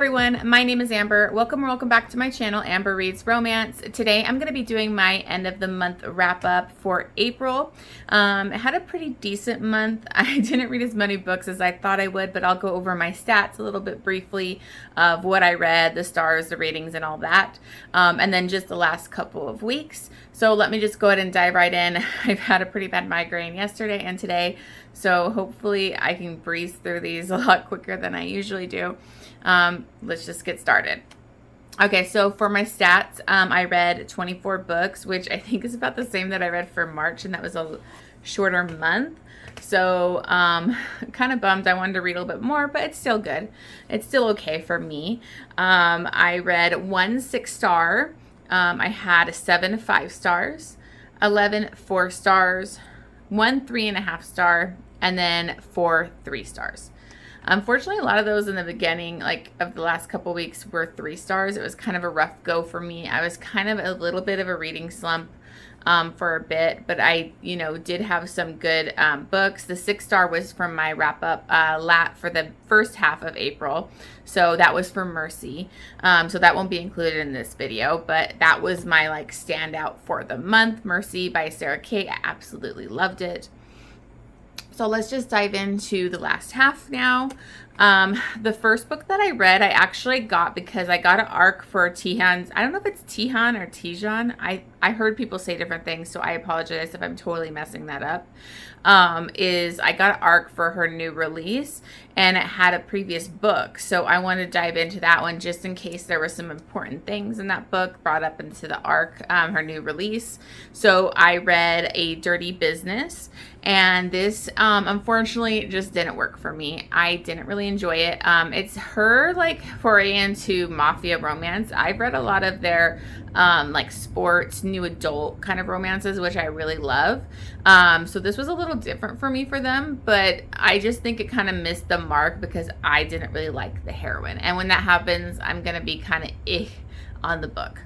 everyone, my name is Amber. Welcome back to my channel, Amber Reads Romance. Today I'm going to be doing my end of the month wrap up for April. I had a pretty decent month. I didn't read as many books as I thought I would, but I'll go over my stats a little bit briefly of what I read, the stars, the ratings, and all that. And then just the last couple of weeks. So let me just go ahead and dive right in. I've had a pretty bad migraine yesterday and today, so hopefully I can breeze through these a lot quicker than I usually do. Let's just get started. Okay, so for my stats, I read 24 books, which I think is about the same that I read for March, and that was a shorter month. So kind of bummed. I wanted to read a little bit more, but it's still good. It's still okay for me. I read 1 6-star. I had 7 5 stars, 11 4 stars, 1 3.5 star, and then 4 3 stars. Unfortunately, a lot of those in the beginning, like of the last couple weeks, were 3 stars. It was kind of a rough go for me. I was kind of a little bit of a reading slump for a bit, but I, did have some good books. The 6-star was from my wrap up for the first half of April. So that was for Mercy. So that won't be included in this video, but that was my standout for the month. Mercy by Sarah K. I absolutely loved it. So let's just dive into the last half now. The first book that I read, I actually got because I got an arc for Tijan's. I don't know if it's Tijan or Tijan. I heard people say different things, so I apologize if I'm totally messing that up. I got an arc for her new release, and it had a previous book. So I want to dive into that one just in case there were some important things in that book brought up into the arc, her new release. So I read A Dirty Business, and this unfortunately just didn't work for me. I didn't really enjoy it. It's her foray into mafia romance. I've read a lot of their sports, new adult kind of romances, which I really love. So this was a little different for me for them, but I just think it kind of missed the mark because I didn't really like the heroine. And when that happens, I'm going to be kind of on the book.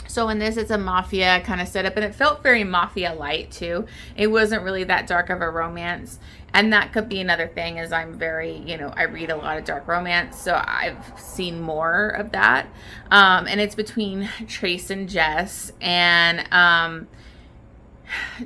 So in this, it's a mafia kind of setup, and it felt very mafia light too. It wasn't really that dark of a romance. And that could be another thing, is I'm very, I read a lot of dark romance, so I've seen more of that. And it's between Trace and Jess, and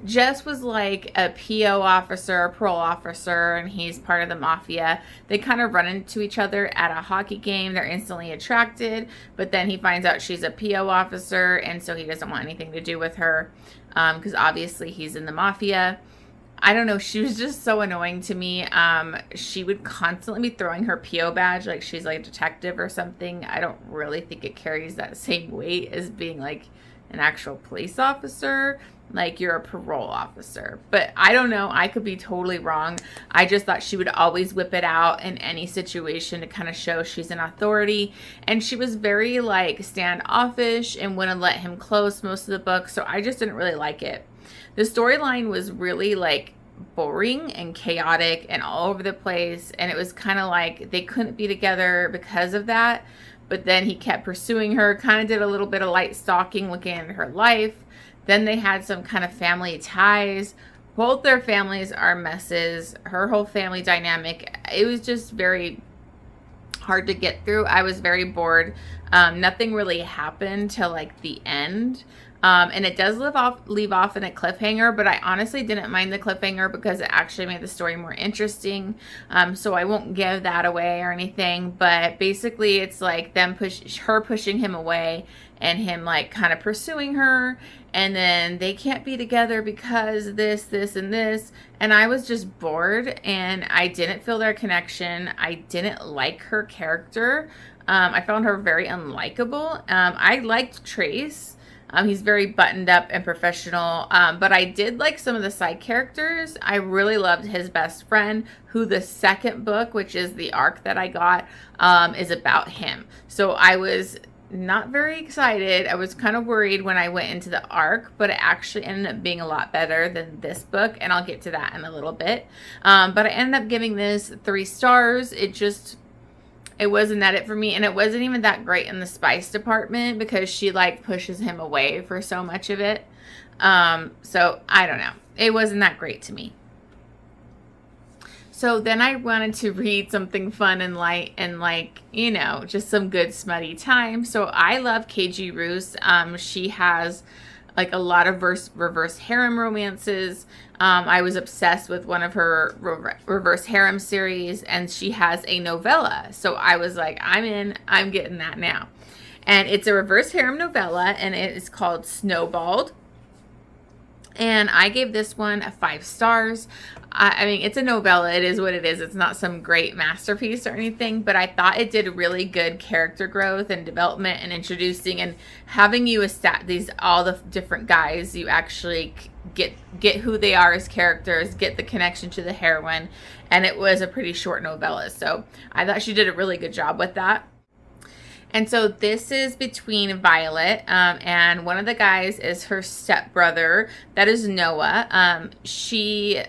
Jess was like a PO officer, a parole officer, and he's part of the mafia. They kind of run into each other at a hockey game. They're instantly attracted, but then he finds out she's a PO officer, and so he doesn't want anything to do with her because obviously he's in the mafia. I don't know. She was just so annoying to me. She would constantly be throwing her PO badge like she's like a detective or something. I don't really think it carries that same weight as being like an actual police officer. Like you're a parole officer. But I don't know. I could be totally wrong. I just thought she would always whip it out in any situation to kind of show she's an authority. And she was very standoffish and wouldn't let him close most of the book. So I just didn't really like it. The storyline was really boring and chaotic and all over the place. And it was kind of like they couldn't be together because of that. But then he kept pursuing her, kind of did a little bit of light stalking, looking into her life. Then they had some kind of family ties. Both their families are messes. Her whole family dynamic, it was just very hard to get through. I was very bored. Nothing really happened till the end. And it does leave off in a cliffhanger, but I honestly didn't mind the cliffhanger because it actually made the story more interesting. So I won't give that away or anything, but basically it's her pushing him away and him kind of pursuing her, and then they can't be together because this, and this. And I was just bored, and I didn't feel their connection. I didn't like her character. I found her very unlikable. I liked Trace. He's very buttoned up and professional, but I did like some of the side characters. I really loved his best friend, who the second book, which is the arc that I got, is about him. So I was not very excited. I was kind of worried when I went into the arc, but it actually ended up being a lot better than this book, and I'll get to that in a little bit. But I ended up giving this 3 stars. It wasn't it for me, and it wasn't even that great in the spice department because she pushes him away for so much of it. So I don't know. It wasn't that great to me. So So then I wanted to read something fun and light and like, you know, just some good smutty time. So I love KG Roos. She has like a lot of reverse harem romances. I was obsessed with one of her reverse harem series, and she has a novella. So I was like, I'm in, I'm getting that now. And it's a reverse harem novella, and it is called Snowballed. And I gave this one 5 stars. I mean, it's a novella. It is what it is. It's not some great masterpiece or anything, but I thought it did really good character growth and development and introducing and having you all the different guys. You actually get who they are as characters, get the connection to the heroine, and it was a pretty short novella. So I thought she did a really good job with that. And so this is between Violet, and one of the guys is her stepbrother. That is Noah. She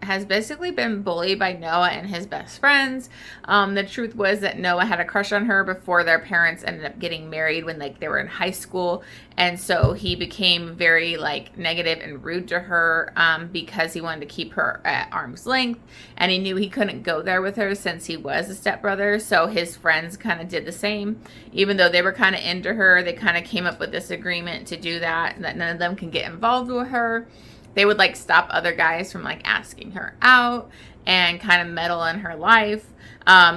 has basically been bullied by Noah and his best friends. The truth was that Noah had a crush on her before their parents ended up getting married when they were in high school. And so he became very like negative and rude to her because he wanted to keep her at arm's length. And he knew he couldn't go there with her since he was a stepbrother. So his friends kind of did the same. Even though they were kind of into her, they kind of came up with this agreement to do that none of them can get involved with her. They would like stop other guys from like asking her out and kind of meddle in her life.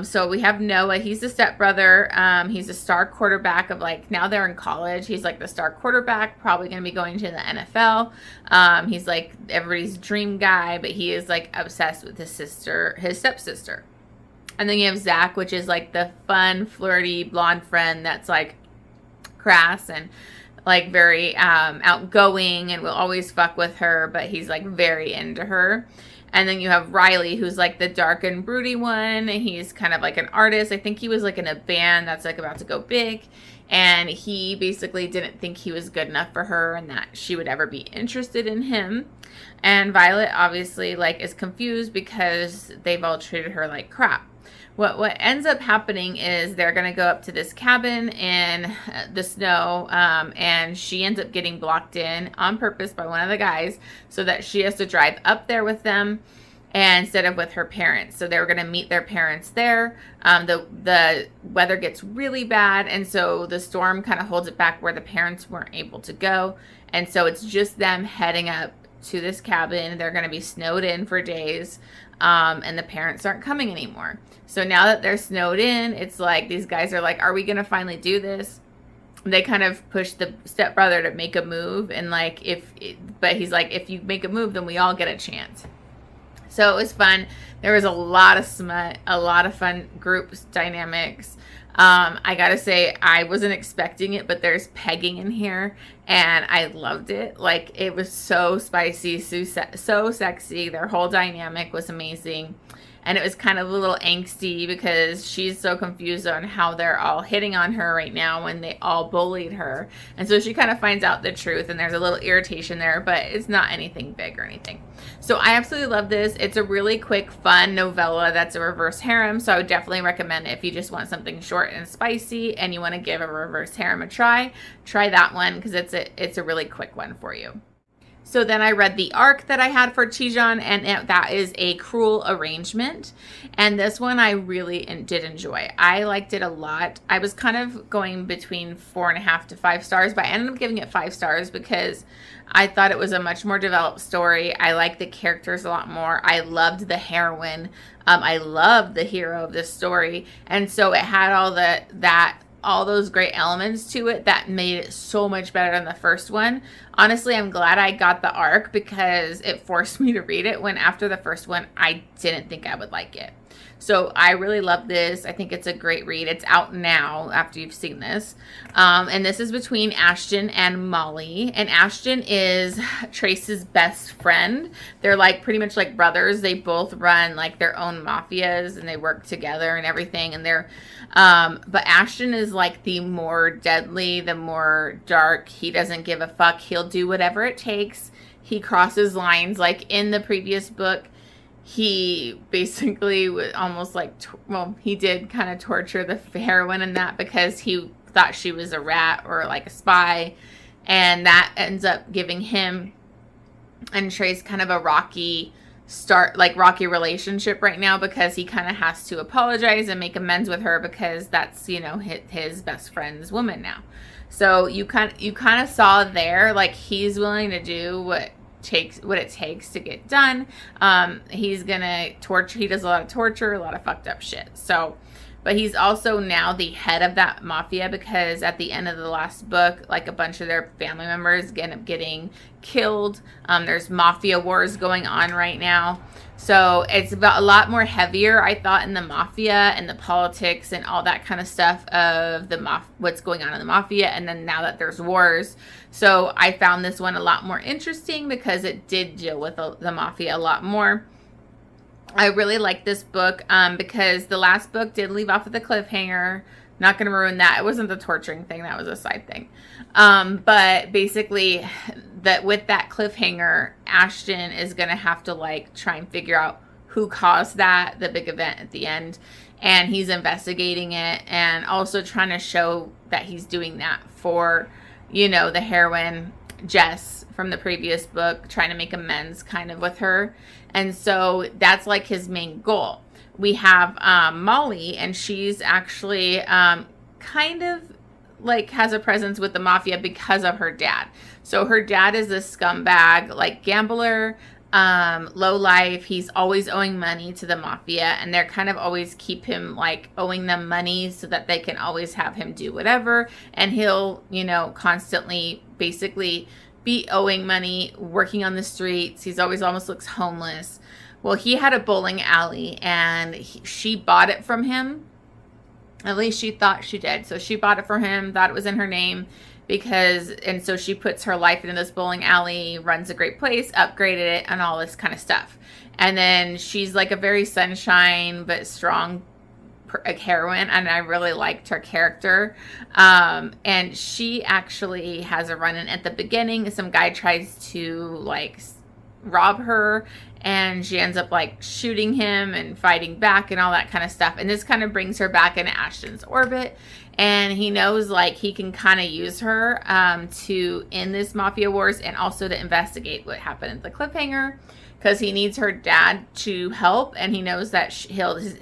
So we have Noah. He's the stepbrother. He's a star quarterback of like, now they're in college. He's like the star quarterback, probably going to be going to the NFL. He's like everybody's dream guy, but he is like obsessed with his stepsister. And then you have Zach, which is like the fun, flirty, blonde friend that's like crass and like very outgoing and will always fuck with her, but he's like very into her. And then you have Riley, who's like the dark and broody one. He's kind of like an artist. I think he was like in a band that's like about to go big. And he basically didn't think he was good enough for her and that she would ever be interested in him. And Violet obviously like is confused because they've all treated her like crap. What ends up happening is they're going to go up to this cabin in the snow, and she ends up getting blocked in on purpose by one of the guys so that she has to drive up there with them instead of with her parents. So they were going to meet their parents there. The weather gets really bad, and so the storm kind of holds it back where the parents weren't able to go. And so it's just them heading up to this cabin. They're going to be snowed in for days, and the parents aren't coming anymore. So now that they're snowed in, it's like these guys are like, are we going to finally do this? They kind of push the stepbrother to make a move. And like, but he's like, if you make a move, then we all get a chance. So it was fun. There was a lot of smut, a lot of fun group dynamics. I gotta say, I wasn't expecting it, but there's pegging in here, and I loved it. Like, it was so spicy, so sexy. Their whole dynamic was amazing. And it was kind of a little angsty because she's so confused on how they're all hitting on her right now when they all bullied her. And so she kind of finds out the truth, and there's a little irritation there, but it's not anything big or anything. So I absolutely love this. It's a really quick, fun novella that's a reverse harem. So I would definitely recommend it if you just want something short and spicy and you want to give a reverse harem a try. Try that one because it's a really quick one for you. So then I read the arc that I had for Tijan, and that is A Cruel Arrangement. And this one I really did enjoy. I liked it a lot. I was kind of going between 4.5 to 5 stars, but I ended up giving it 5 stars because I thought it was a much more developed story. I liked the characters a lot more. I loved the heroine. I loved the hero of this story. And so it had all those great elements to it that made it so much better than the first one. Honestly, I'm glad I got the arc because it forced me to read it when after the first one, I didn't think I would like it. So I really love this. I think it's a great read. It's out now after you've seen this. And this is between Ashton and Molly. And Ashton is Trace's best friend. They're like pretty much like brothers. They both run like their own mafias and they work together and everything. And but Ashton is like the more deadly, the more dark. He doesn't give a fuck. He'll do whatever it takes. He crosses lines. Like in the previous book, he basically was almost like, he did kind of torture the heroine in that because he thought she was a rat or like a spy. And that ends up giving him and Trace kind of a rocky start like rocky relationship right now, because he kind of has to apologize and make amends with her, because that's, you know, his best friend's woman now. So you kind of saw there, like, he's willing to do what it takes to get done. He's gonna torture. He does a lot of torture, a lot of fucked up shit. So, but he's also now the head of that mafia, because at the end of the last book, like, a bunch of their family members end up getting killed. There's mafia wars going on right now. So it's about a lot more heavier, I thought, in the mafia and the politics and all that kind of stuff of the what's going on in the mafia. And then now that there's wars. So I found this one a lot more interesting because it did deal with the mafia a lot more. I really like this book because the last book did leave off with a cliffhanger. Not going to ruin that. It wasn't the torturing thing. That was a side thing. But basically, that with that cliffhanger, Ashton is going to have to, like, try and figure out who caused the big event at the end. And he's investigating it and also trying to show that he's doing that for, you know, the heroine, Jess, from the previous book, trying to make amends kind of with her. And so that's, like, his main goal. We have Molly, and she's actually kind of, like, has a presence with the mafia because of her dad. So her dad is a scumbag, like, gambler, low life. He's always owing money to the mafia, and they're kind of always keep him, like, owing them money so that they can always have him do whatever. And he'll, you know, constantly basically be owing money, working on the streets. He's always almost looks homeless. Well, he had a bowling alley, and she bought it from him. At least she thought she did. So she bought it for him, thought it was in her name, and so she puts her life into this bowling alley, runs a great place, upgraded it, and all this kind of stuff. And then she's, like, a very sunshine but strong heroine, and I really liked her character. And she actually has a run-in at the beginning. Some guy tries to, like, rob her, and she ends up, like, shooting him and fighting back and all that kind of stuff. And this kind of brings her back into Ashton's orbit, and he knows, like, he can kind of use her to end this mafia wars and also to investigate what happened at the cliffhanger, because he needs her dad to help, and he knows that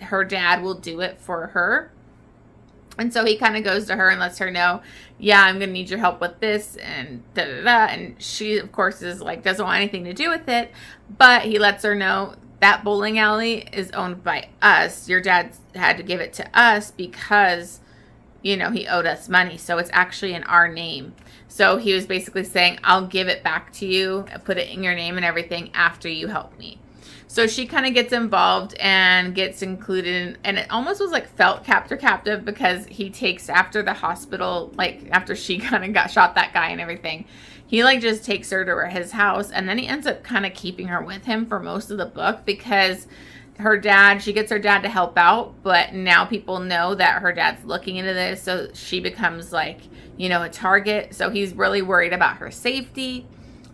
her dad will do it for her. And so he kind of goes to her and lets her know, yeah, I'm going to need your help with this, and da-da-da. And she, of course, is like, doesn't want anything to do with it. But he lets her know that bowling alley is owned by us. Your dad had to give it to us because, you know, he owed us money. So it's actually in our name. So he was basically saying, I'll give it back to you, put it in your name and everything after you help me. So she kind of gets involved and gets included, and it almost was like felt captive, because he takes after the hospital, like after she kind of got shot, that guy and everything, he, like, just takes her to his house, and then he ends up kind of keeping her with him for most of the book, because she gets her dad to help out, but now people know that her dad's looking into this, so she becomes, like, you know, a target. So he's really worried about her safety.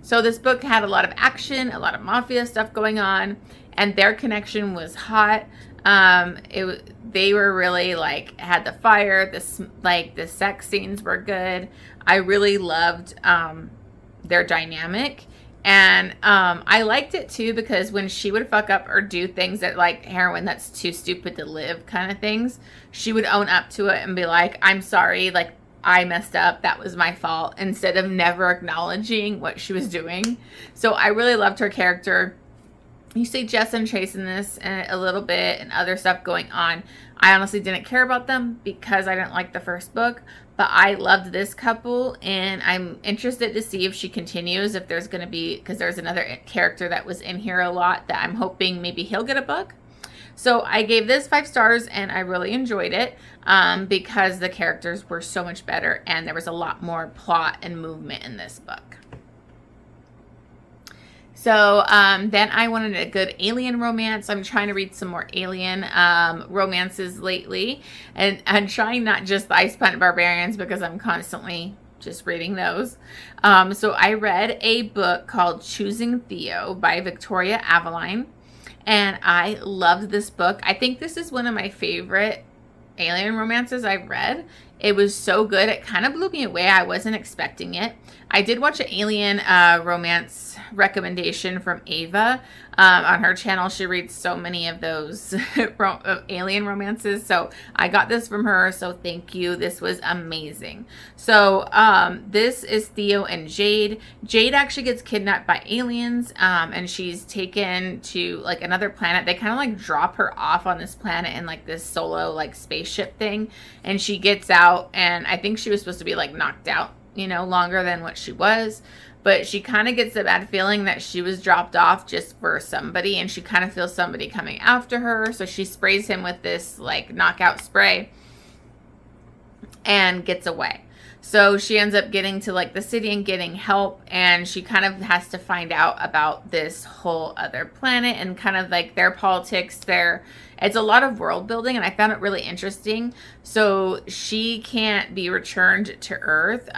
So this book had a lot of action, a lot of mafia stuff going on, and their connection was hot. They were really, like, had the fire. The sex scenes were good. I really loved their dynamic, and I liked it too, because when she would fuck up or do things that, like, heroin, that's too stupid to live kind of things, she would own up to it and be like, I'm sorry, like, I messed up, that was my fault, instead of never acknowledging what she was doing. So I really loved her character. You see Jess and Chase in this a little bit, and other stuff going on. I honestly didn't care about them because I didn't like the first book, but I loved this couple, and I'm interested to see if she continues, if there's going to be, because there's another character that was in here a lot that I'm hoping maybe he'll get a book. So I gave this 5 stars, and I really enjoyed it because the characters were so much better, and there was a lot more plot and movement in this book. So then I wanted a good alien romance. I'm trying to read some more alien romances lately, and I'm trying not just the Ice Planet Barbarians, because I'm constantly just reading those. So I read a book called Choosing Theo by Victoria Aveline. And I loved this book. I think this is one of my favorite alien romances I've read. It was so good. It kind of blew me away. I wasn't expecting it. I did watch an alien romance recommendation from Ava on her channel. She reads so many of those alien romances. So I got this from her. So thank you. This was amazing. So this is Theo and Jade. Jade actually gets kidnapped by aliens and she's taken to like another planet. They kind of like drop her off on this planet in like this solo like spaceship thing. And she gets out, and I think she was supposed to be like knocked out, you know, longer than what she was. But she kind of gets a bad feeling that she was dropped off just for somebody, and she kind of feels somebody coming after her. So she sprays him with this like knockout spray and gets away. So she ends up getting to like the city and getting help, and she kind of has to find out about this whole other planet and kind of like their politics, it's a lot of world building, and I found it really interesting. So she can't be returned to Earth.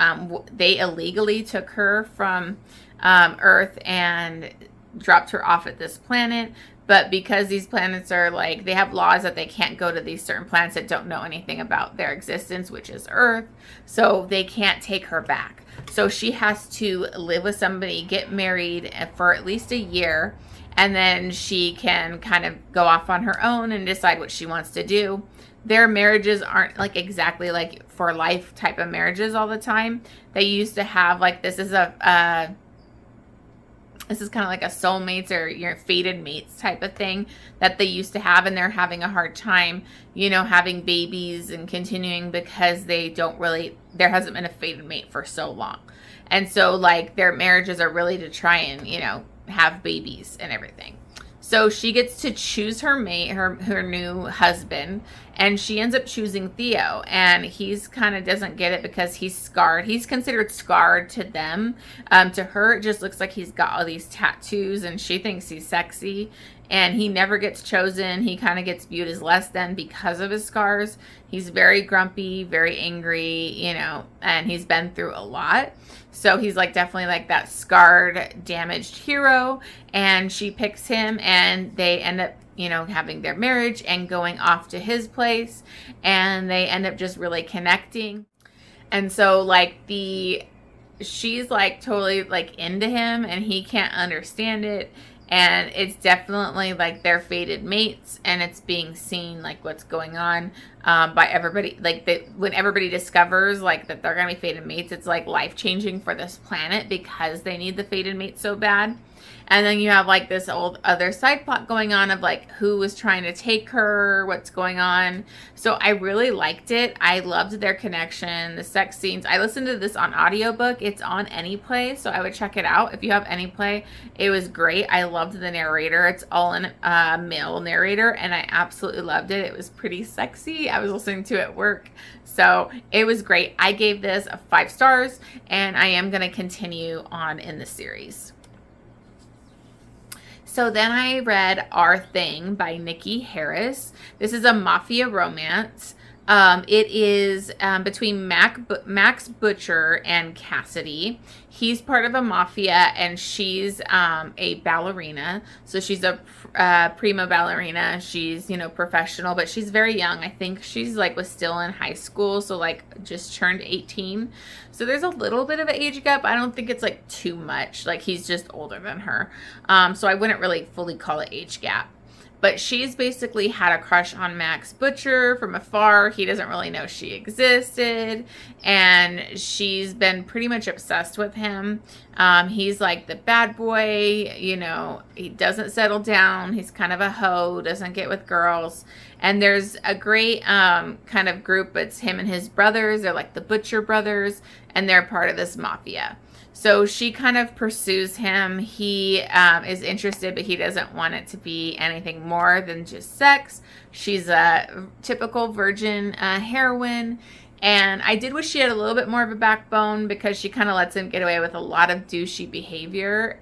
They illegally took her from Earth and dropped her off at this planet. But because these planets are like, they have laws that they can't go to these certain planets that don't know anything about their existence, which is Earth. So they can't take her back. So she has to live with somebody, get married for at least a year. And then she can kind of go off on her own and decide what she wants to do. Their marriages aren't like exactly like for life type of marriages all the time. They used to have like, this is kind of like a soulmates or your fated mates type of thing that they used to have, and they're having a hard time, you know, having babies and continuing because there hasn't been a fated mate for so long. And so like their marriages are really to try and, you know, have babies and everything. So she gets to choose her mate, her new husband, and she ends up choosing Theo, and he's kind of doesn't get it because he's scarred. He's considered scarred to them. To her, it just looks like he's got all these tattoos, and she thinks he's sexy, and he never gets chosen. He kind of gets viewed as less than because of his scars. He's very grumpy, very angry, you know, and he's been through a lot. So he's like definitely like that scarred, damaged hero, and she picks him, and they end up, you know, having their marriage and going off to his place, and they end up just really connecting. And so like she's like totally like into him, and he can't understand it. And it's definitely like they're fated mates, and it's being seen like what's going on by everybody. Like when everybody discovers like that they're gonna be fated mates, it's like life changing for this planet because they need the fated mate so bad. And then you have like this old other side plot going on of like who was trying to take her, what's going on. So I really liked it. I loved their connection, the sex scenes. I listened to this on audiobook. It's on Anyplay, so I would check it out if you have Anyplay. It was great. I loved the narrator. It's all in male narrator, and I absolutely loved it. It was pretty sexy. I was listening to it at work. So it was great. I gave this 5 stars, and I am going to continue on in the series. So then I read Our Thing by Nicci Harris. This is a mafia romance. It is between Max Butcher and Cassidy. He's part of a mafia, and she's a ballerina. So she's a prima ballerina. She's, you know, professional, but she's very young. I think she's like was still in high school, so like just turned 18. So there's a little bit of an age gap. I don't think it's like too much. Like he's just older than her. So I wouldn't really fully call it age gap. But she's basically had a crush on Max Butcher from afar. He doesn't really know she existed. And she's been pretty much obsessed with him. He's like the bad boy, you know, he doesn't settle down. He's kind of a hoe, doesn't get with girls. And there's a great kind of group. It's him and his brothers. They're like the Butcher brothers, and they're part of this mafia. So she kind of pursues him. He is interested, but he doesn't want it to be anything more than just sex. She's a typical virgin heroine. And I did wish she had a little bit more of a backbone because she kind of lets him get away with a lot of douchey behavior.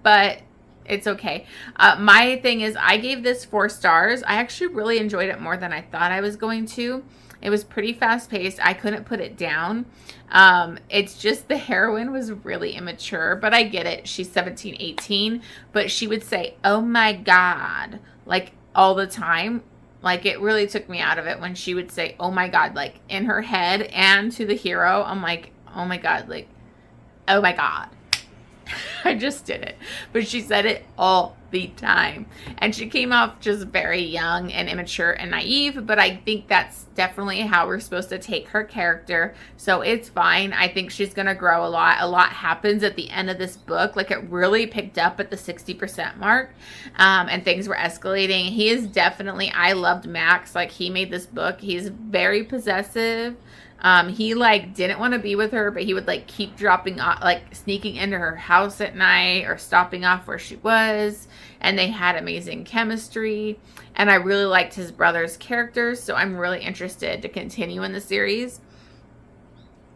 But it's okay. My thing is I gave this 4 stars. I actually really enjoyed it more than I thought I was going to. It was pretty fast paced. I couldn't put it down. It's just the heroine was really immature, but I get it. She's 17, 18, but she would say, "Oh my God," like all the time. Like, it really took me out of it when she would say, oh my God, like in her head and to the hero. I'm like, oh my God, like, oh my God. I just did it. But she said it all the time. And she came off just very young and immature and naive, but I think that's definitely how we're supposed to take her character. So it's fine. I think she's going to grow a lot. A lot happens at the end of this book. Like, it really picked up at the 60% mark, and things were escalating. He is definitely, I loved Max. Like, he made this book. He's very possessive. He like didn't want to be with her, but he would like keep dropping off, like sneaking into her house at night or stopping off where she was. And they had amazing chemistry. And I really liked his brother's characters. So I'm really interested to continue in the series.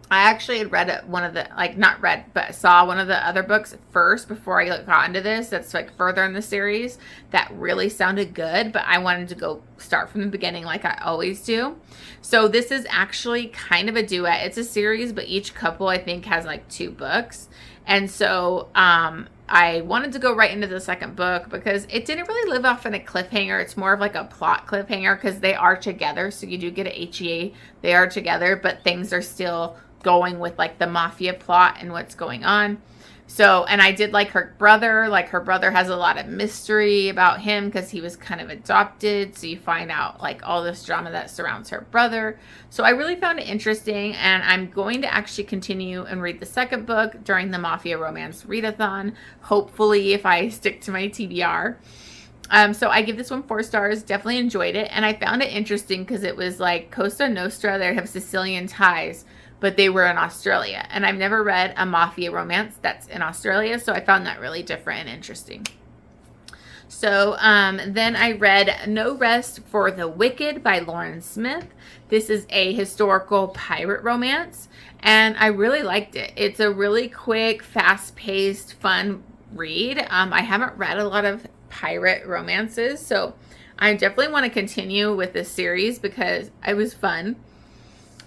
I actually had read one of the, like not read, but saw one of the other books first before I got into this. That's like further in the series that really sounded good, but I wanted to go start from the beginning like I always do. So this is actually kind of a duet. It's a series, but each couple I think has like 2 books. And so I wanted to go right into the second book because it didn't really live off in a cliffhanger. It's more of like a plot cliffhanger because they are together. So you do get a HEA. They are together, but things are still going with like the mafia plot and what's going on. So, and I did like her brother. Like, her brother has a lot of mystery about him because he was kind of adopted. So you find out like all this drama that surrounds her brother. So I really found it interesting, and I'm going to actually continue and read the second book during the Mafia Romance Readathon. Hopefully, if I stick to my TBR. So I give this one 4 stars. Definitely enjoyed it. And I found it interesting because it was like Costa Nostra. They have Sicilian ties, but they were in Australia. And I've never read a mafia romance that's in Australia. So I found that really different and interesting. So then I read No Rest for the Wicked by Lauren Smith. This is a historical pirate romance, and I really liked it. It's a really quick, fast-paced, fun read. I haven't read a lot of pirate romances, so I definitely want to continue with this series because it was fun.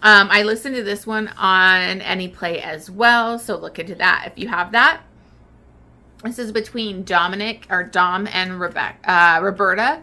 I listened to this one on AnyPlay as well, so look into that if you have that. This is between Dom and Roberta.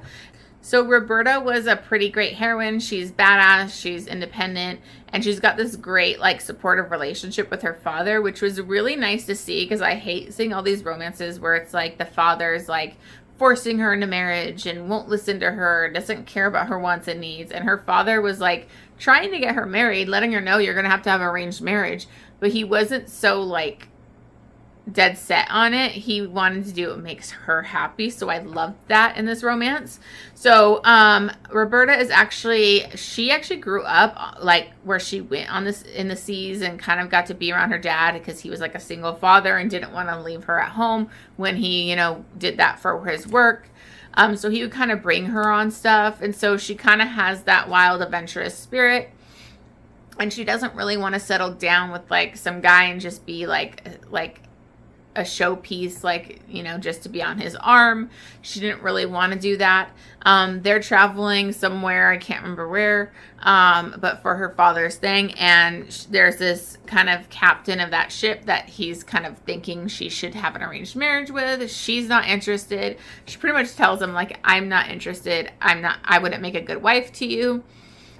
So Roberta was a pretty great heroine. She's badass, she's independent, and she's got this great like supportive relationship with her father, which was really nice to see because I hate seeing all these romances where it's like the father's like forcing her into marriage and won't listen to her, doesn't care about her wants and needs. And her father was like trying to get her married, letting her know you're going to have arranged marriage. But he wasn't so like dead set on it. He wanted to do what makes her happy. So I loved that in this romance. So Roberta is she actually grew up like where she went on this in the seas and kind of got to be around her dad because he was like a single father and didn't want to leave her at home when he, you know, did that for his work. So he would kind of bring her on stuff. And so she kind of has that wild, adventurous spirit. And she doesn't really want to settle down with like some guy and just be like a showpiece, like, you know, just to be on his arm. She didn't really want to do that. They're traveling somewhere, I can't remember where, but for her father's thing. And there's this kind of captain of that ship that he's kind of thinking she should have an arranged marriage with. She's not interested. She pretty much tells him like, I'm not interested. I wouldn't make a good wife to you.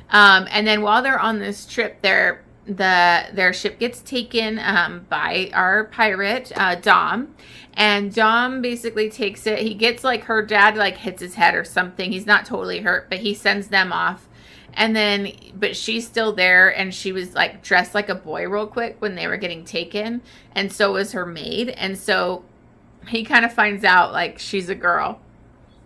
And then while they're on this trip, their ship gets taken by our pirate Dom, and Dom basically takes it. He gets like her dad like hits his head or something. He's not totally hurt, but he sends them off. And then but she's still there, and she was like dressed like a boy real quick when they were getting taken, and so was her maid. And so he kind of finds out like she's a girl,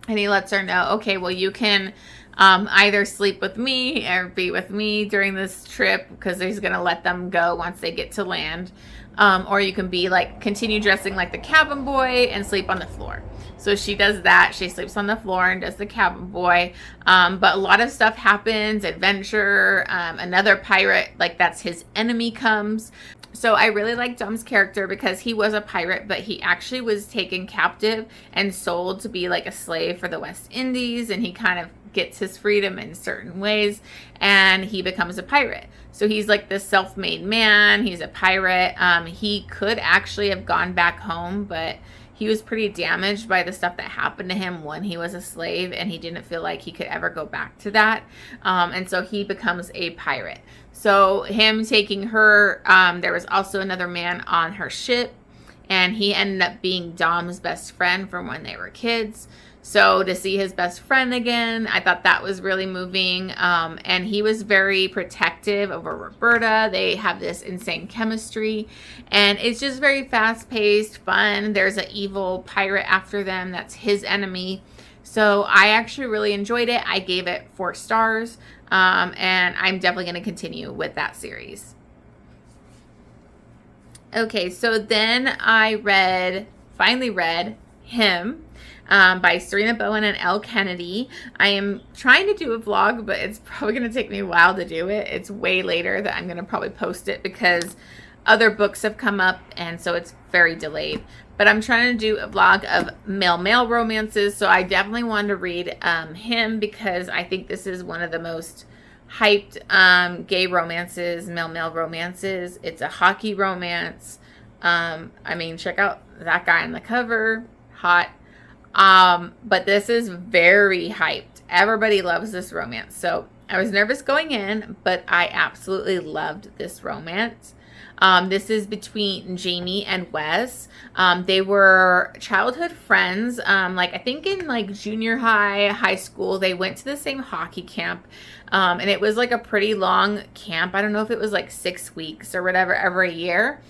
and he lets her know, okay, well, you can either sleep with me or be with me during this trip because he's going to let them go once they get to land. Or you can be like, continue dressing like the cabin boy and sleep on the floor. So she does that. She sleeps on the floor and does the cabin boy. But a lot of stuff happens, adventure, another pirate, like that's his enemy comes. So I really like Dom's character because he was a pirate, but he actually was taken captive and sold to be like a slave for the West Indies. And he kind of gets his freedom in certain ways, and he becomes a pirate. So he's like this self-made man. He's a pirate. He could actually have gone back home, but he was pretty damaged by the stuff that happened to him when he was a slave, and he didn't feel like he could ever go back to that. And so he becomes a pirate. So him taking her, there was also another man on her ship, and he ended up being Dom's best friend from when they were kids. So to see his best friend again, I thought that was really moving. And he was very protective over Roberta. They have this insane chemistry, and it's just very fast-paced, fun. There's an evil pirate after them that's his enemy. So I actually really enjoyed it. I gave it 4 stars, and I'm definitely going to continue with that series. Okay, so then I finally read Him, by Sarina, Bowen, and Elle Kennedy. I am trying to do a vlog, but it's probably going to take me a while to do it. It's way later that I'm going to probably post it because other books have come up, and so it's very delayed. But I'm trying to do a vlog of male romances, so I definitely wanted to read Him because I think this is one of the most hyped gay romances, male romances. It's a hockey romance. I mean, check out that guy on the cover. Hot. But this is very hyped. Everybody loves this romance. So I was nervous going in, but I absolutely loved this romance. This is between Jamie and Wes. They were childhood friends. Like I think in like junior high school, they went to the same hockey camp. And it was like a pretty long camp. I don't know if it was like 6 weeks or whatever every year.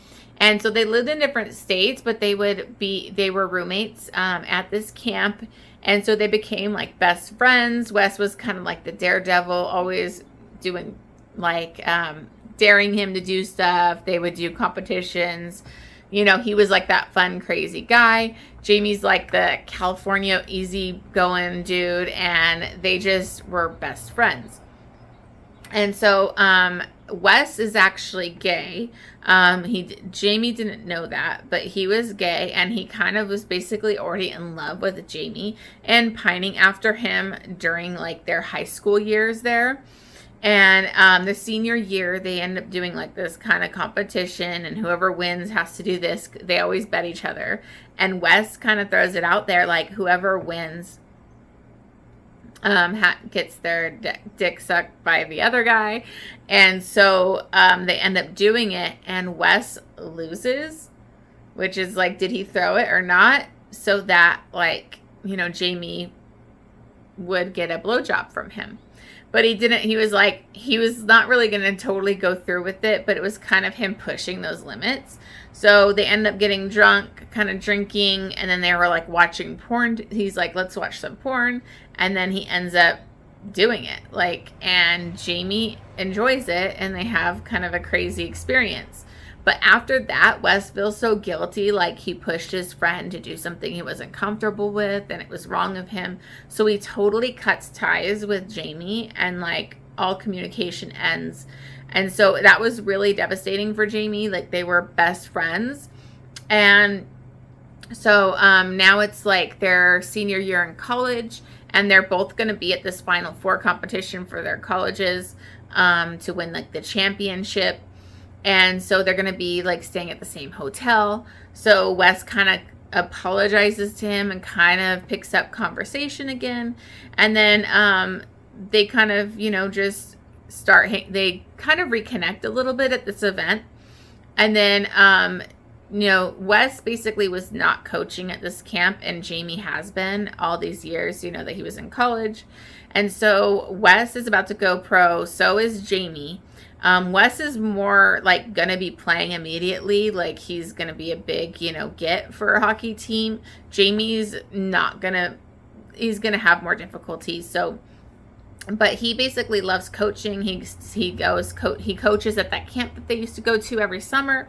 And so they lived in different states, but they were roommates at this camp. And so they became like best friends. Wes was kind of like the daredevil, always doing like daring him to do stuff. They would do competitions. You know, he was like that fun, crazy guy. Jamie's like the California easygoing dude, and they just were best friends. And so Wes is actually gay. Jamie didn't know that, but he was gay, and he kind of was basically already in love with Jamie and pining after him during like their high school years there. And the senior year, they end up doing like this kind of competition, and whoever wins has to do this. They always bet each other, and Wes kind of throws it out there like whoever wins gets their dick sucked by the other guy. And so they end up doing it, and Wes loses, which is like, did he throw it or not? So that, like, you know, Jamie would get a blowjob from him. But he didn't. He was like, he was not really going to totally go through with it, but it was kind of him pushing those limits. So they end up getting drunk, kind of drinking, and then they were like watching porn. He's like, let's watch some porn. And then he ends up doing it, like, and Jamie enjoys it, and they have kind of a crazy experience. But after that, Wes feels so guilty, like he pushed his friend to do something he wasn't comfortable with, and it was wrong of him. So he totally cuts ties with Jamie, and like all communication ends. And so that was really devastating for Jamie. Like, they were best friends. And so now it's like their senior year in college, and they're both going to be at this Final Four competition for their colleges to win like the championship. And so they're going to be like staying at the same hotel. So Wes kind of apologizes to him and kind of picks up conversation again. And then they kind of, you know, just they kind of reconnect a little bit at this event. And then, you know, Wes basically was not coaching at this camp, and Jamie has been all these years, you know, that he was in college. And so Wes is about to go pro. So is Jamie. Wes is more like gonna be playing immediately, like he's gonna be a big, you know, get for a hockey team. Jamie's not gonna, he's gonna have more difficulties. So, but he basically loves coaching. He coaches at that camp that they used to go to every summer.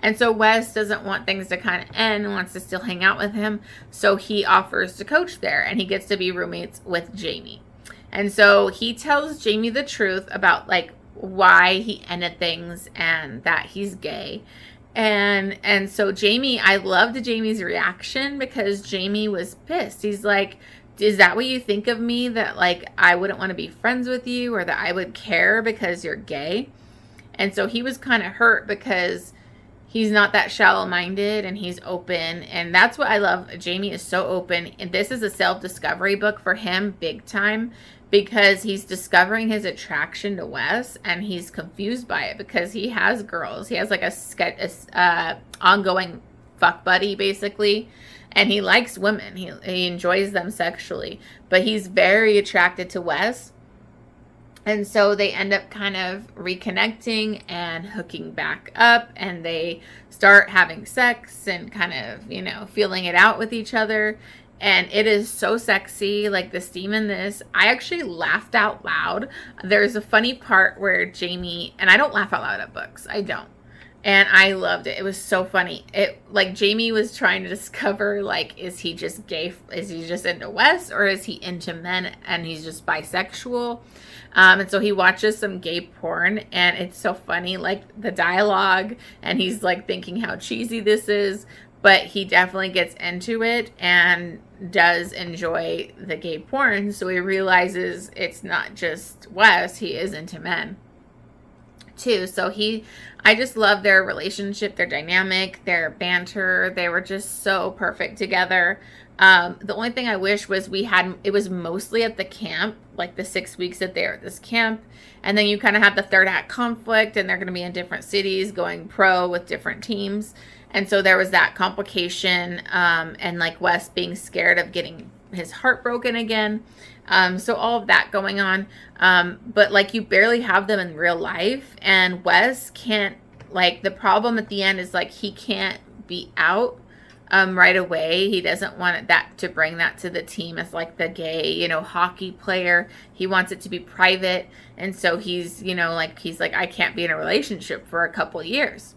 And so Wes doesn't want things to kind of end and wants to still hang out with him. So he offers to coach there, and he gets to be roommates with Jamie. And so he tells Jamie the truth about like why he ended things and that he's gay. And so Jamie, I loved Jamie's reaction, because Jamie was pissed. He's like, is that what you think of me, that like I wouldn't want to be friends with you, or that I would care because you're gay? And so he was kind of hurt, because he's not that shallow-minded, and he's open, and that's what I love. Jamie is so open, and this is a self-discovery book for him, big time, because he's discovering his attraction to Wes, and he's confused by it because he has girls. He has like a ongoing fuck buddy, basically, and he likes women. He enjoys them sexually, but he's very attracted to Wes. And so they end up kind of reconnecting and hooking back up, and they start having sex and kind of, you know, feeling it out with each other. And it is so sexy, like the steam in this. I actually laughed out loud. There's a funny part where Jamie, and I don't laugh out loud at books. I don't. And I loved it. It was so funny. Like, Jamie was trying to discover, like, is he just gay? Is he just into Wes, or is he into men and he's just bisexual? And so he watches some gay porn, and it's so funny, like the dialogue, and he's like thinking how cheesy this is, but he definitely gets into it and does enjoy the gay porn. So he realizes it's not just Wes, he is into men too. So I just love their relationship, their dynamic, their banter. They were just so perfect together. The only thing I wish was it was mostly at the camp, like the 6 weeks that they're at this camp. And then you kind of have the third act conflict, and they're going to be in different cities going pro with different teams. And so there was that complication, and like Wes being scared of getting his heart broken again. So all of that going on. But like, you barely have them in real life, and Wes can't, like, the problem at the end is like he can't be out right away. He doesn't want that to bring that to the team as like the gay, you know, hockey player. He wants it to be private. And so he's, you know, like, he's like, I can't be in a relationship for a couple years.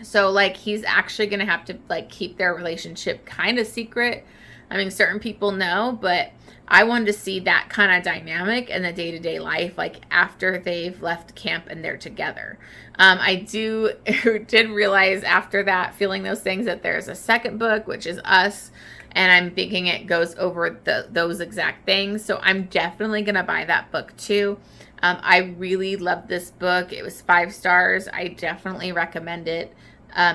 So like, he's actually going to have to like keep their relationship kind of secret. I mean, certain people know, but I wanted to see that kind of dynamic in the day-to-day life, like after they've left camp and they're together. I did realize after that, feeling those things, that there's a second book, which is Us, and I'm thinking it goes over those exact things. So I'm definitely going to buy that book too. I really loved this book. It was 5 stars. I definitely recommend it.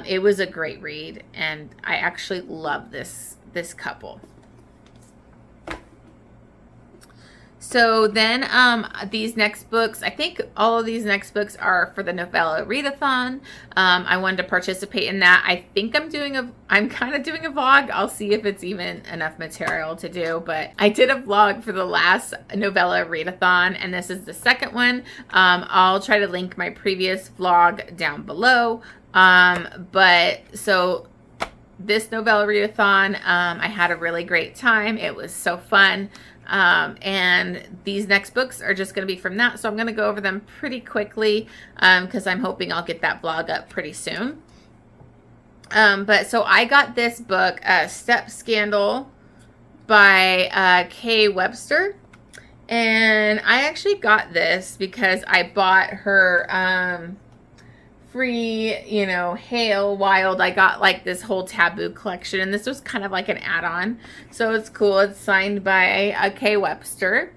It was a great read, and I actually love this couple. So then these next books, I think all of these next books are for the Novella Readathon. I wanted to participate in that. I think I'm kind of doing a vlog. I'll see if it's even enough material to do, but I did a vlog for the last Novella Readathon, and this is the second one. I'll try to link my previous vlog down below. But so this Novella Readathon, I had a really great time. It was so fun. And these next books are just going to be from that. So I'm going to go over them pretty quickly, because I'm hoping I'll get that vlog up pretty soon. But so I got this book, Step Scandal by K Webster. And I actually got this because I bought her free, you know, Hail Wild. I got like this whole Taboo collection, and this was kind of like an add-on, so it's cool. It's signed by K Webster,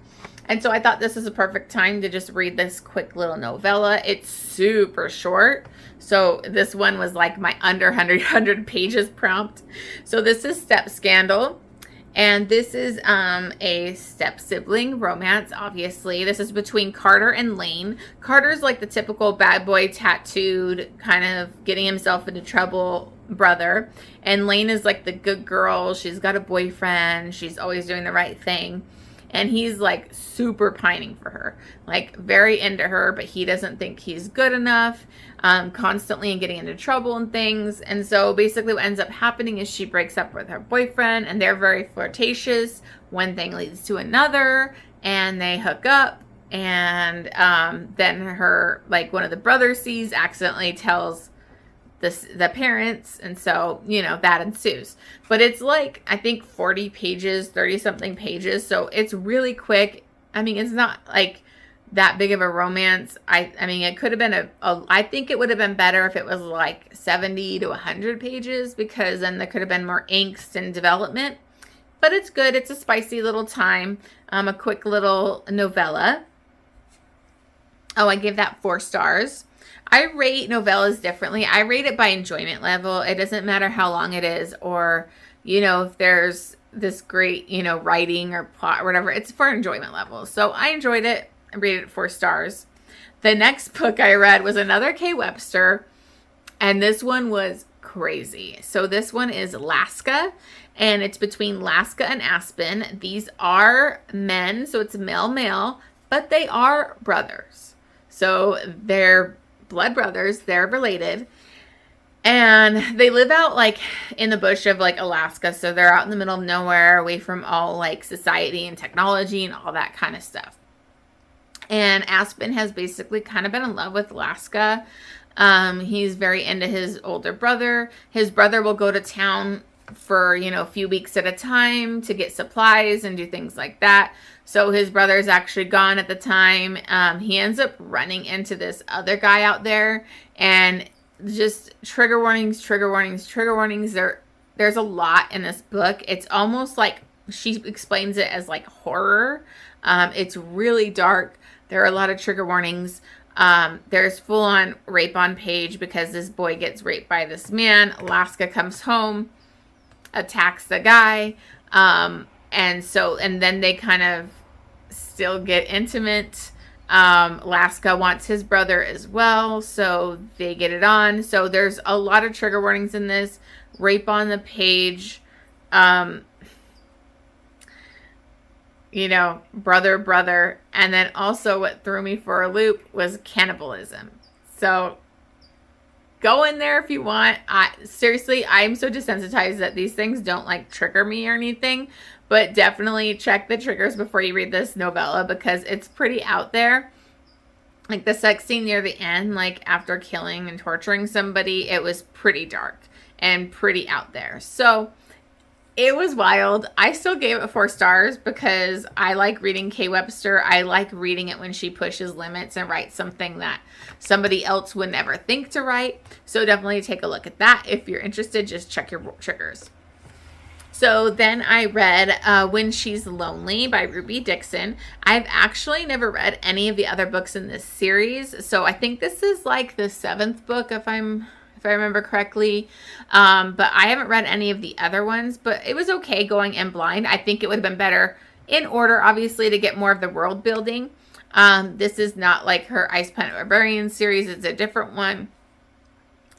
and so I thought this is a perfect time to just read this quick little novella. It's super short, so this one was like my under 100 pages prompt. So this is Step Scandal. And this is a step-sibling romance, obviously. This is between Carter and Lane. Carter's like the typical bad boy, tattooed, kind of getting himself into trouble brother. And Lane is like the good girl. She's got a boyfriend. She's always doing the right thing. And he's like super pining for her, like very into her, but he doesn't think he's good enough, constantly getting into trouble and things. And so basically what ends up happening is she breaks up with her boyfriend, and they're very flirtatious. One thing leads to another, and they hook up. And then her, like, one of the brothers sees, accidentally tells the parents, and so, you know, that ensues. But it's like, I think 40 pages, 30 something pages, so it's really quick. I mean, it's not like that big of a romance. I mean, it could have been I think it would have been better if it was like 70 to 100 pages, because then there could have been more angst and development. But it's good. It's a spicy little time, a quick little novella. Oh, I gave that 4 stars. I rate novellas differently. I rate it by enjoyment level. It doesn't matter how long it is or, if there's this great, writing or plot or whatever. It's for enjoyment level. So I enjoyed it. I rated it 4 stars. The next book I read was another K Webster, and this one was crazy. So this one is Laska, and it's between Laska and Aspen. These are men, so it's male, but they are brothers. So they're blood brothers, they're related. And they live out like in the bush of like Alaska. So they're out in the middle of nowhere, away from all like society and technology and all that kind of stuff. And Aspen has basically kind of been in love with Laska. He's very into his older brother. His brother will go to town for, a few weeks at a time to get supplies and do things like that. So his brother's actually gone at the time. He ends up running into this other guy out there, and just trigger warnings. There's a lot in this book. It's almost like she explains it as like horror. It's really dark. There are a lot of trigger warnings. There's full on rape on page because this boy gets raped by this man. Laska comes home, attacks the guy. And then they kind of still get intimate. Laska wants his brother as well, so they get it on. So there's a lot of trigger warnings in this. Rape on the page. Brother. And then also what threw me for a loop was cannibalism. So go in there if you want. Seriously, I'm so desensitized that these things don't like trigger me or anything. But definitely check the triggers before you read this novella because it's pretty out there. Like the sex scene near the end, like after killing and torturing somebody, it was pretty dark and pretty out there. So it was wild. I still gave it 4 stars because I like reading K Webster. I like reading it when she pushes limits and writes something that somebody else would never think to write. So definitely take a look at that. If you're interested, just check your triggers. So then I read When She's Lonely by Ruby Dixon. I've actually never read any of the other books in this series. So I think this is like the 7th book if I remember correctly. But I haven't read any of the other ones, but it was okay going in blind. I think it would have been better in order, obviously, to get more of the world building. This is not like her Ice Planet Barbarian series. It's a different one.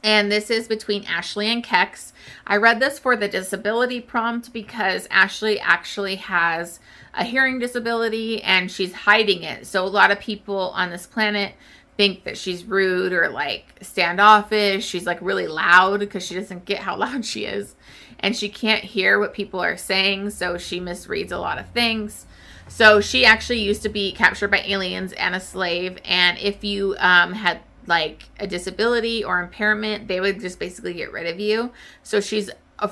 And this is between Ashley and Kex. I read this for the disability prompt because Ashley actually has a hearing disability and she's hiding it. So a lot of people on this planet think that she's rude or like standoffish. She's like really loud because she doesn't get how loud she is. And she can't hear what people are saying. So she misreads a lot of things. So she actually used to be captured by aliens and a slave. And if you had like a disability or impairment, they would just basically get rid of you. So she's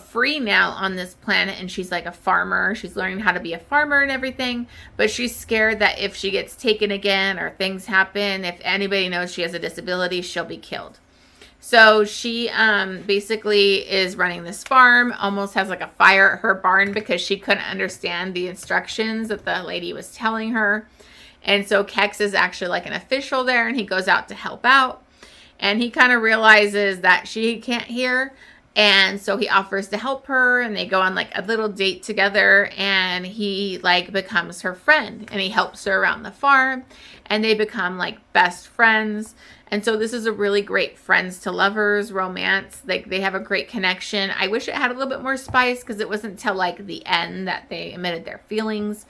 free now on this planet and she's like a farmer. She's learning how to be a farmer and everything, but she's scared that if she gets taken again or things happen, if anybody knows she has a disability, she'll be killed. So she basically is running this farm, almost has like a fire at her barn because she couldn't understand the instructions that the lady was telling her. And so Kex is actually like an official there and he goes out to help out. And he kind of realizes that she can't hear. And so he offers to help her and they go on like a little date together and he like becomes her friend and he helps her around the farm and they become like best friends. And so this is a really great friends to lovers romance. Like they have a great connection. I wish it had a little bit more spice because it wasn't till like the end that they admitted their feelings.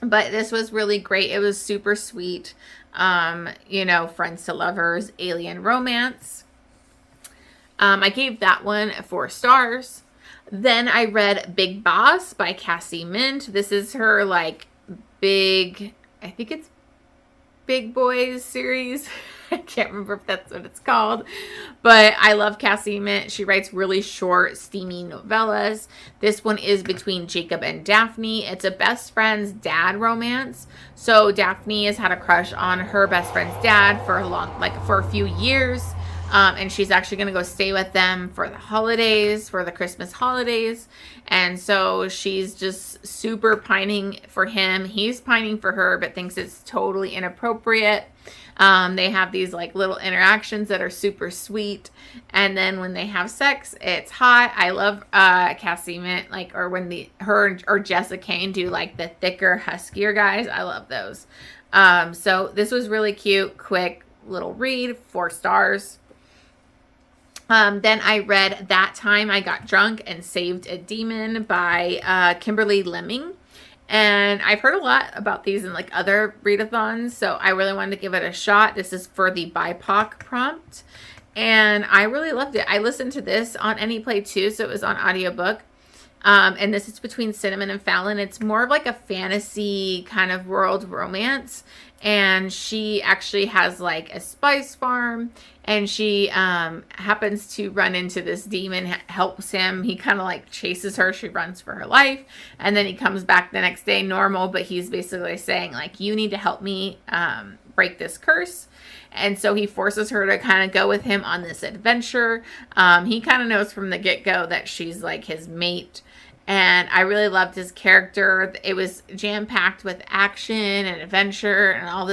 But this was really great. It was super sweet. Friends to lovers, alien romance. I gave that one 4 stars. Then I read Big Boss by Cassie Mint. This is her like I think it's Big Boys series. I can't remember if that's what it's called, but I love Cassie Mint. She writes really short, steamy novellas. This one is between Jacob and Daphne. It's a best friend's dad romance. So Daphne has had a crush on her best friend's dad for a few years. and she's actually going to go stay with them for the holidays, for the Christmas holidays. And so she's just super pining for him. He's pining for her, but thinks it's totally inappropriate. They have these like little interactions that are super sweet. And then when they have sex, it's hot. I love Cassie Mint, like, or when her or Jessica Kane do like the thicker, huskier guys. I love those. So this was really cute, quick little read, 4 stars. Then I read That Time I Got Drunk and Saved a Demon by Kimberly Lemming. And I've heard a lot about these in like other readathons, so I really wanted to give it a shot. This is for the BIPOC prompt, and I really loved it. I listened to this on AnyPlay too, so it was on audiobook. And this is between Cinnamon and Fallon. It's more of like a fantasy kind of world romance. And she actually has like a spice farm, and she happens to run into this demon, helps him. He kind of like chases her. She runs for her life. And then he comes back the next day normal, but he's basically saying like, you need to help me break this curse. And so he forces her to kind of go with him on this adventure. He kind of knows from the get-go that she's like his mate. And I really loved his character. It was jam-packed with action and adventure and all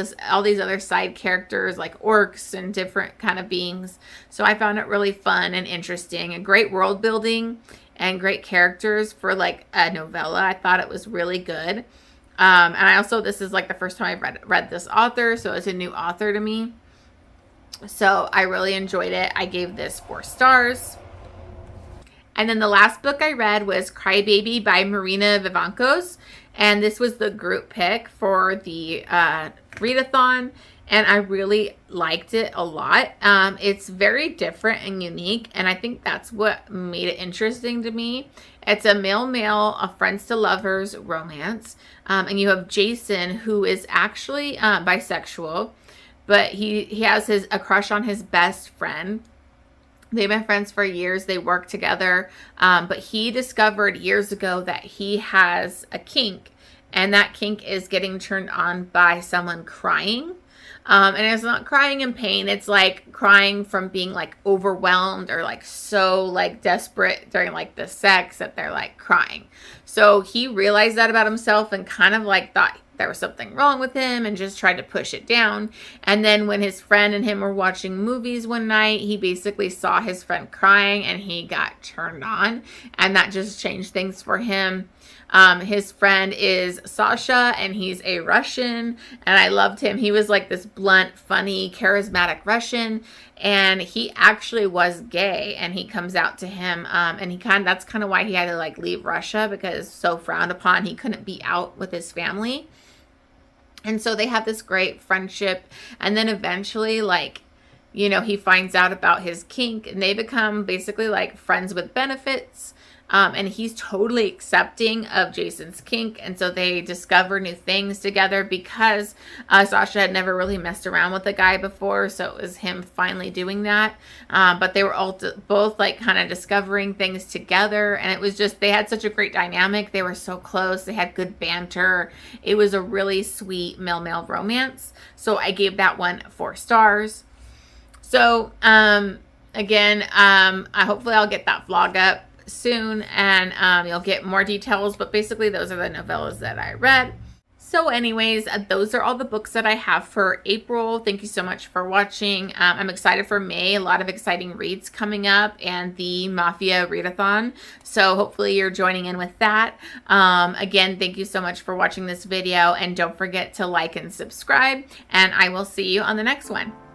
these other side characters like orcs and different kind of beings. So I found it really fun and interesting. A great world building and great characters for like a novella. I thought it was really good. And I also, this is like the first time I've read this author, so it's a new author to me. So I really enjoyed it. I gave this 4 stars. And then the last book I read was Crybaby by Marina Vivancos. And this was the group pick for the readathon. And I really liked it a lot. It's very different and unique. And I think that's what made it interesting to me. It's a male-male, a friends to lovers romance. And you have Jason, who is actually bisexual. But he has a crush on his best friend. They've been friends for years. They work together. But he discovered years ago that he has a kink. And that kink is getting turned on by someone crying. And it's not crying in pain. It's like crying from being like overwhelmed or like so like desperate during like the sex that they're like crying. So he realized that about himself and kind of like thought there was something wrong with him and just tried to push it down. And then when his friend and him were watching movies one night, he basically saw his friend crying and he got turned on, and that just changed things for him. His friend is Sasha, and he's a Russian, and I loved him. He was like this blunt, funny, charismatic Russian, and he actually was gay, and he comes out to him, and that's kind of why he had to like leave Russia, because it's so frowned upon. He couldn't be out with his family. And so they have this great friendship, and then eventually, like, you know, he finds out about his kink, and they become basically like friends with benefits. And he's totally accepting of Jason's kink. And so they discover new things together because Sasha had never really messed around with a guy before. So it was him finally doing that. But they were all both like kind of discovering things together. And it was just, they had such a great dynamic. They were so close. They had good banter. It was a really sweet male-male romance. So I gave that one 4 stars. So again, hopefully I'll get that vlog up soon, and you'll get more details, but basically those are the novellas that I read. So anyways, those are all the books that I have for April. Thank you so much for watching. I'm excited for May. A lot of exciting reads coming up, and the Mafia Readathon. So hopefully you're joining in with that. Again, thank you so much for watching this video, and don't forget to like and subscribe, and I will see you on the next one.